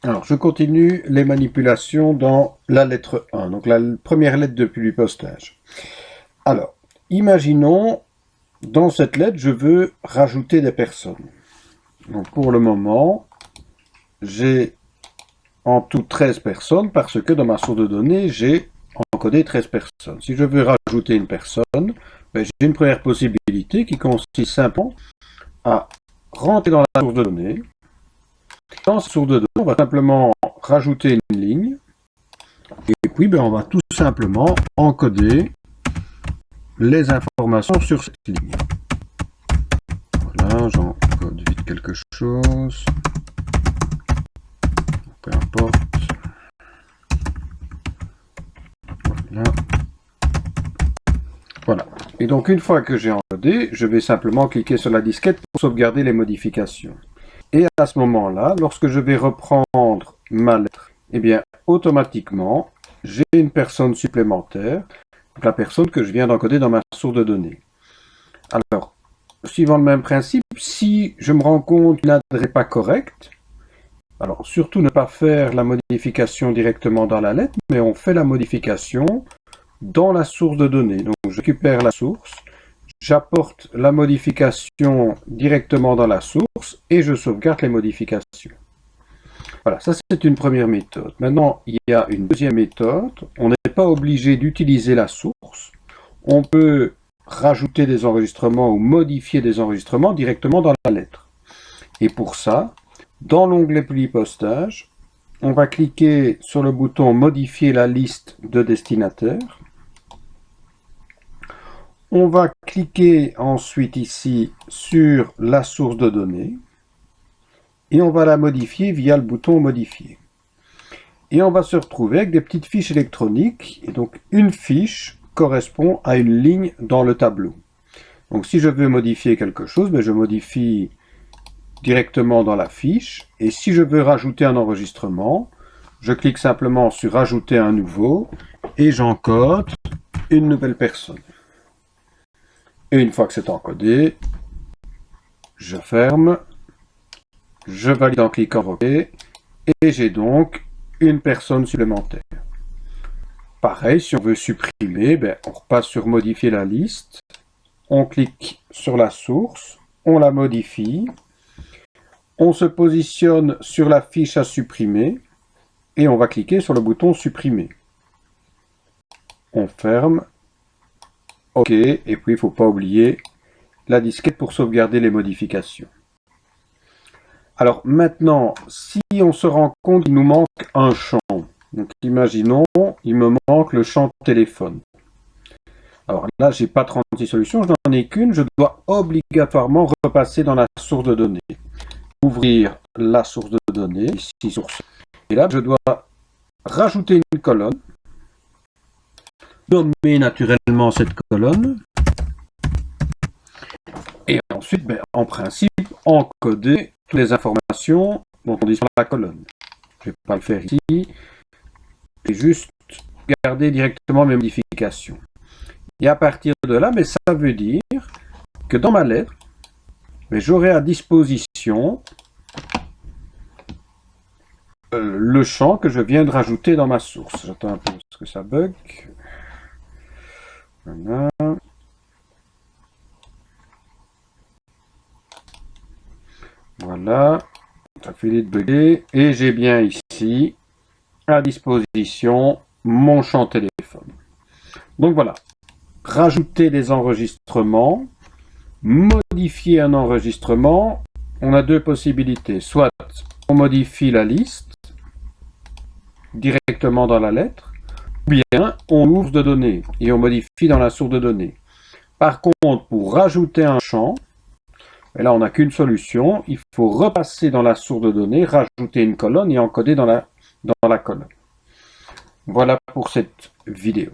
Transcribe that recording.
Alors, je continue les manipulations dans la lettre 1, donc la première lettre depuis le postage. Alors, imaginons, dans cette lettre, je veux rajouter des personnes. Donc, pour le moment, j'ai en tout 13 personnes parce que dans ma source de données, j'ai encodé 13 personnes. Si je veux rajouter une personne, j'ai une première possibilité qui consiste simplement à rentrer dans la source de données. Dans cette source de données, on va simplement rajouter une ligne. Et puis, on va tout simplement encoder les informations sur cette ligne. Voilà, j'encode vite quelque chose. Peu importe. Voilà. Et donc, une fois que j'ai encodé, je vais simplement cliquer sur la disquette pour sauvegarder les modifications. Et à ce moment-là, lorsque je vais reprendre ma lettre, eh bien, automatiquement, j'ai une personne supplémentaire, la personne que je viens d'encoder dans ma source de données. Alors, suivant le même principe, si je me rends compte qu'une adresse n'est pas correcte, alors surtout ne pas faire la modification directement dans la lettre, mais on fait la modification dans la source de données. Donc, je récupère la source, j'apporte la modification directement dans la source et je sauvegarde les modifications. Voilà, ça c'est une première méthode. Maintenant, il y a une deuxième méthode. On n'est pas obligé d'utiliser la source. On peut rajouter des enregistrements ou modifier des enregistrements directement dans la lettre. Et pour ça, dans l'onglet Polypostage, on va cliquer sur le bouton Modifier la liste de destinataires. On va cliquer ensuite ici sur la source de données et on va la modifier via le bouton Modifier. Et on va se retrouver avec des petites fiches électroniques. Et donc une fiche correspond à une ligne dans le tableau. Donc si je veux modifier quelque chose, je modifie directement dans la fiche. Et si je veux rajouter un enregistrement, je clique simplement sur Rajouter un nouveau et j'encode une nouvelle personne. Et une fois que c'est encodé, je ferme, je valide en cliquant OK, et j'ai donc une personne supplémentaire. Pareil, si on veut supprimer, on repasse sur Modifier la liste, on clique sur la source, on la modifie, on se positionne sur la fiche à supprimer, et on va cliquer sur le bouton Supprimer. On ferme, OK, et puis il ne faut pas oublier la disquette pour sauvegarder les modifications. Alors maintenant, si on se rend compte qu'il nous manque un champ, donc imaginons, il me manque le champ téléphone. Alors là, j'ai pas 36 solutions, je n'en ai qu'une, je dois obligatoirement repasser dans la source de données. Ouvrir la source de données, ici source. Et là, je dois rajouter une colonne, nommer naturellement cette colonne, et ensuite, en principe, encoder toutes les informations dont on dit sur la colonne. Je ne vais pas le faire ici, je vais juste garder directement mes modifications. Et à partir de là, ça veut dire que dans ma lettre, j'aurai à disposition le champ que je viens de rajouter dans ma source. J'attends un peu parce que ça bug. Voilà. Voilà. Ça fait de bugger. Et j'ai bien ici à disposition mon champ téléphone. Donc voilà. Rajouter des enregistrements, modifier un enregistrement, on a deux possibilités. Soit on modifie la liste directement dans la lettre, ou bien on ouvre de données et on modifie dans la source de données. Par contre, pour rajouter un champ, et là on n'a qu'une solution, il faut repasser dans la source de données, rajouter une colonne et encoder dans la colonne. Voilà pour cette vidéo.